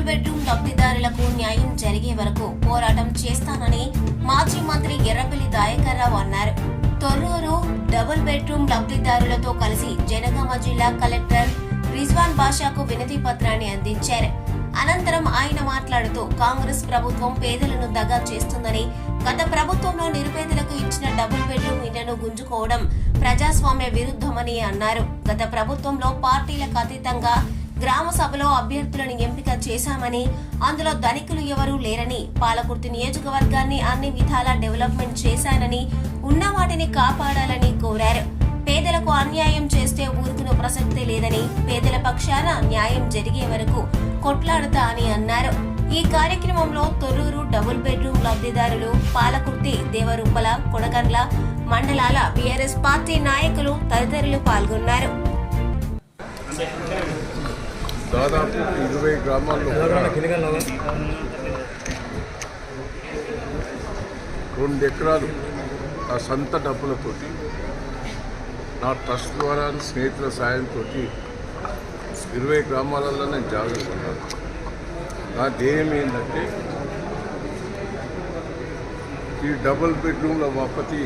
Bedroom లబ్ధిదారులకు న్యాయం జరిగే వరకు పోరాటం చేస్తానని మాజీ మంత్రి ఎర్రబెల్లి దయాకర్ రావు అన్నారు. తొర్రూరు డబుల్ బెడ్రూమ్ లబ్ధిదారులతో కలిసి జనగామ జిల్లా కలెక్టర్ రిజ్వాన్ బాషాకు వినతి పత్రాన్ని అందించారు. అనంతరం ఆయన మాట్లాడుతూ కాంగ్రెస్ ప్రభుత్వం పేదలను దగా చేస్తుందని, గత ప్రభుత్వంలో నిరుపేదలకు ఇచ్చిన డబుల్ బెడ్రూమ్ ఇళ్లను గుంజుకోవడం ప్రజాస్వామ్య విరుద్ధమని అన్నారు. గత ప్రభుత్వంలో పార్టీలకు అతీతంగా గ్రామ సభలో అభ్యర్థులను ఎంపిక చేశామని, అందులో ధనికులు ఎవరూ లేరని, పాలకుర్తి నియోజకవర్గాన్ని అన్ని విధాలా డెవలప్మెంట్ చేశానని, ఉన్న వాటిని కాపాడాలని కోరారు. పేదలకు అన్యాయం చేస్తే ఊరుకునే ప్రసక్తే లేదని, పేదల పక్షాన న్యాయం జరిగే వరకు కొట్లాడుతా అని అన్నారు. ఈ కార్యక్రమంలో తొర్రూరు డబుల్ బెడ్రూమ్ లబ్ధిదారులు, పాలకుర్తి, దేవరుప్పల, కొడగండ్ల మండలాల బీఆర్ఎస్ పార్టీ నాయకులు తదితరులు పాల్గొన్నారు. దాదాపు 20 గ్రామాల్లో 2 ఎకరాలు ఆ సొంత డబ్బులతోటి, నా ట్రస్ట్ ద్వారా స్నేహితుల సాయంతో 20 గ్రామాలలో నేను జాగ్రత్తన్నాను. నా ధ్యేయం ఏంటంటే ఈ డబుల్ బెడ్రూమ్ల బాపతి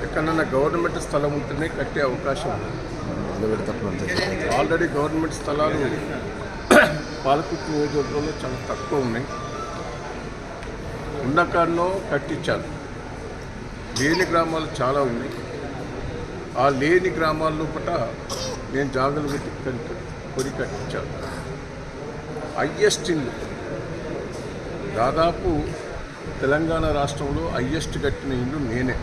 ఎక్కడన్నా గవర్నమెంట్ స్థలం ఉంటేనే కట్టే అవకాశం ఉంది. ఆల్రెడీ గవర్నమెంట్ స్థలాలు పాలకుర్తి నియోజకవర్గంలో చాలా తక్కువ ఉన్నాయి. ఉన్న కాడనో కట్టించాను. లేని గ్రామాలు చాలా ఉన్నాయి. ఆ లేని గ్రామాల్లో పట నేను జాగలు పెట్టి కొని కట్టించాను. హయ్యెస్ట్ ఇల్లు దాదాపు తెలంగాణ రాష్ట్రంలో హయ్యెస్ట్ కట్టిన ఇల్లు నేనే.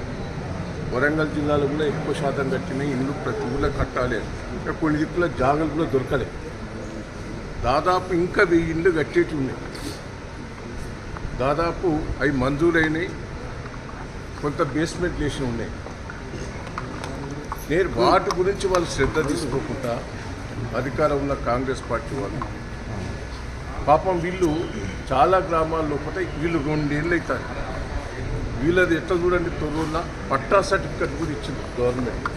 వరంగల్ జిల్లాలో కూడా ఎక్కువ శాతం కట్టిన ఇల్లు ప్రతి ఊళ్ళో కట్టాలి. కొన్ని దిక్కుల జాగలు కూడా దొరకలే. దాదాపు ఇంకా 1000 ఇళ్ళు కట్టేటి ఉన్నాయి. దాదాపు అవి మంజూరైనవి, కొంత బేస్మెంట్ వేసి ఉన్నాయి. నేను వాటి గురించి వాళ్ళు శ్రద్ధ తీసుకోకుండా అధికారం ఉన్న కాంగ్రెస్ పార్టీ వాళ్ళు పాపం వీళ్ళు చాలా గ్రామాల్లో ఒకటే వీళ్ళు 2 ఏళ్ళు అవుతారు. వీళ్ళది ఎట్లా చూడండి, తొర్రూరున పట్టా సర్టిఫికెట్ కూడా ఇచ్చింది గవర్నమెంట్.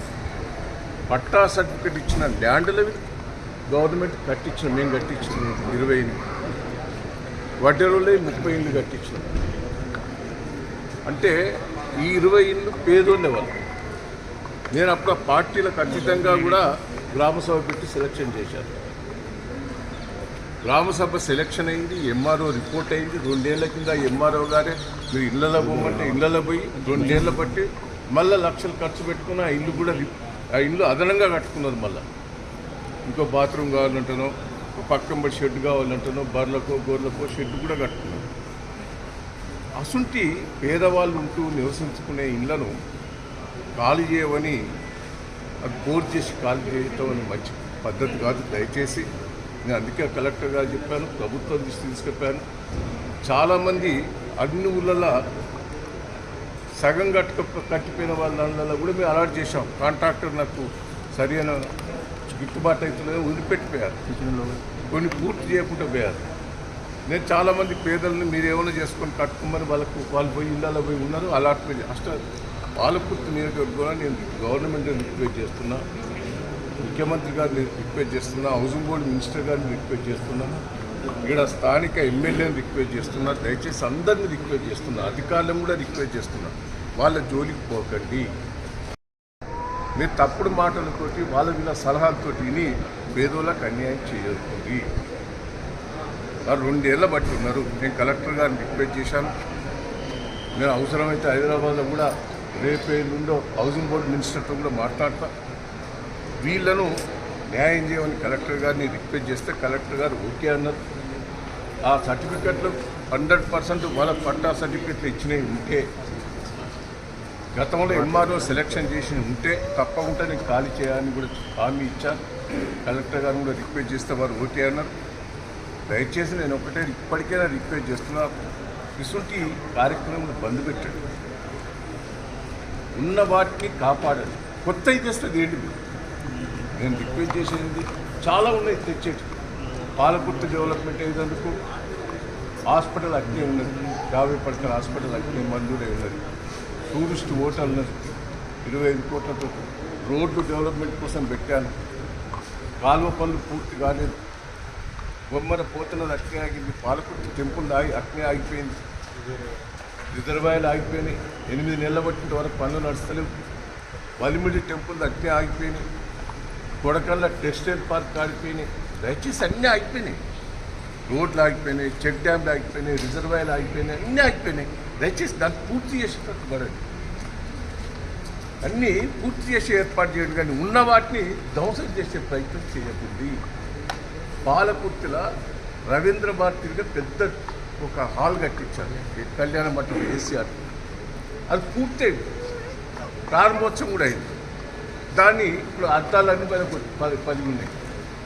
పట్టా సర్టిఫికెట్ ఇచ్చిన ల్యాండ్లవి గవర్నమెంట్ కట్టించిన, మేము కట్టించిన 20 వడ్డెరోలే 30 ఇళ్ళు కట్టించిన. అంటే ఈ 20 ఇళ్ళు పేదోళ్ళే వాళ్ళు. నేను అప్పుడు పార్టీలకు అతీతంగా కూడా గ్రామసభ పెట్టి సెలక్షన్ చేశాను. గ్రామసభ సెలక్షన్ అయింది, ఎంఆర్ఓ రిపోర్ట్ అయింది. 2 ఏళ్ల కింద ఎంఆర్ఓ గారే మీరు ఇళ్లలో పోమంటే ఇళ్లలో పోయి 2 ఏళ్ళు బట్టి మళ్ళీ లక్షలు ఖర్చు పెట్టుకుని ఆ ఇల్లు అదనంగా కట్టుకున్నది. మళ్ళీ ఇంకో బాత్రూమ్ కావాలంటానో, పక్కన షెడ్ కావాలంటానో, బర్రెలకో గొర్రెలకో షెడ్ కూడా కట్టుకున్నారు. అసుంటి పేదవాళ్ళు ఉంటూ నివసించుకునే ఇళ్లను ఖాళీ చేయవని, అది కోర్ చేసి ఖాళీ చేయటం అని మంచి పద్ధతి కాదు. దయచేసి నేను అందుకే కలెక్టర్ గారు చెప్పాను, ప్రభుత్వం దృష్టి తీసుకెళ్ళాను. చాలామంది అన్ని ఊళ్ళల్లో సగం కట్టిపోయిన వాళ్ళ కూడా మేము అలాట్ చేసాం. కాంట్రాక్టర్ నాకు సరైన గిట్టుబాటు అవుతుందో వదిలిపెట్టిపోయారు, కొన్ని పూర్తి చేయకుండా పోయారు. నేను చాలామంది పేదలను మీరు ఏమైనా చేసుకొని కట్టుకోమని వాళ్ళు పోయి ఇళ్ళలో పోయి ఉన్నారు. అలాట్మెంట్ పాలకుర్తి నియోజకవర్గంలో నేను గవర్నమెంట్ రిక్వెస్ట్ చేస్తున్నా, ముఖ్యమంత్రి గారిని రిక్వెస్ట్ చేస్తున్నా, హౌసింగ్ బోర్డు మినిస్టర్ గారిని రిక్వెస్ట్ చేస్తున్నా, ఇక్కడ స్థానిక ఎమ్మెల్యేని రిక్వెస్ట్ చేస్తున్నా. దయచేసి అందరినీ రిక్వెస్ట్ చేస్తున్నా, అధికారులను కూడా రిక్వెస్ట్ చేస్తున్నా, వాళ్ళ జోలికి పోకండి. మీరు తప్పుడు మాటలతోటి వీళ్ళ సలహాలతో విని పేదోళ్ళకి అన్యాయం చేయకండి. 2 ఏళ్ళ బట్టి ఉన్నారు. నేను కలెక్టర్ గారిని రిక్వెస్ట్ చేశాను. నేను అవసరమైతే హైదరాబాద్లో కూడా రేపే నుండో హౌసింగ్ బోర్డు మినిస్టర్తో కూడా మాట్లాడతా. వీళ్ళను న్యాయం చేయమని కలెక్టర్ గారిని రిక్వెస్ట్ చేస్తే కలెక్టర్ గారు ఓకే అన్నారు. ఆ సర్టిఫికెట్లు 100% వాళ్ళ పట్టా సర్టిఫికెట్లు ఇచ్చినవి ఉంటే, గతంలో ఎంఆర్ఓ సెలక్షన్ చేసి ఉంటే తప్పకుండా నేను ఖాళీ చేయాలని కూడా హామీ ఇచ్చాను. కలెక్టర్ గారిని కూడా రిక్వెస్ట్ చేస్తే వారు ఓకే అన్నారు. దయచేసి నేను ఇప్పటికైనా రిక్వెస్ట్ చేస్తున్నా, ఇసుంటి కార్యక్రమం బంద్ పెట్టండి, ఉన్న వాటిని కాపాడండి. కొత్త చేస్తుంది ఏంటి? నేను రిక్వెస్ట్ చేసేది చాలా ఉన్నాయి తెచ్చేటి. పాలకుర్తి డెవలప్మెంట్ అయ్యేందుకు హాస్పిటల్ అగ్ని ఉన్నది, 50 పడకల హాస్పిటల్ అగ్ని మంజూరై ఉన్నది. టూరిస్ట్ హోటల్ ఉన్నది, 25 కోట్లతో. రోడ్డు డెవలప్మెంట్ కోసం పెట్టాను. కాలువ పనులు పూర్తి కాలేదు. బొమ్మర పోతున్నది అట్నే ఆగింది, పాలకుర్తి టెంపుల్ అట్నే ఆగిపోయింది, రిజర్వాయర్లు ఆగిపోయినాయి, 8 నెలల పట్టిన వరకు పనులు నడుస్తలేవు, వలిమిడి టెంపుల్ అట్నే ఆగిపోయినాయి, కొడకల్ల టెక్స్టైల్ పార్క్ ఆగిపోయినాయి, దయచేసి అన్నీ ఆగిపోయినాయి, రోడ్లు ఆగిపోయినాయి, చెక్ డ్యామ్లు ఆగిపోయినాయి, రిజర్వాయర్లు ఆగిపోయినాయి, అన్నీ ఆగిపోయినాయి. దయచేసి దాన్ని పూర్తి చేసేటట్టు పడండి, అన్నీ పూర్తి చేసే ఏర్పాటు చేయండి, కానీ ఉన్న వాటిని ధ్వంసం చేసే ప్రయత్నం చేయకండి. పాలకుర్తిలో రవీంద్ర భారతిగా పెద్ద ఒక హాల్ కట్టించారు, కళ్యాణ మంటపం కేసీఆర్, అది పూర్తయింది, ప్రారంభోత్సవం కూడా అయింది. దాన్ని ఇప్పుడు అద్దాలన్నీ పది ఉన్నాయి.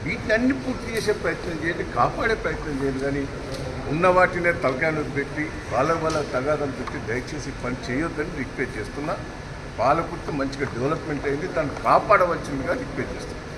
వీటిని అన్ని పూర్తి చేసే ప్రయత్నం చేయండి, కాపాడే ప్రయత్నం చేయండి, కానీ ఉన్న వాటినే తలకాయలు పెట్టి వాళ్ళ తగాదాలు పెట్టి దయచేసి పని చేయొద్దని రిక్వెస్ట్ చేస్తున్నా. పాలకుర్తి మంచిగా డెవలప్మెంట్ అయింది, దాన్ని కాపాడవలసిందిగా రిక్వెస్ట్ చేస్తున్నాను.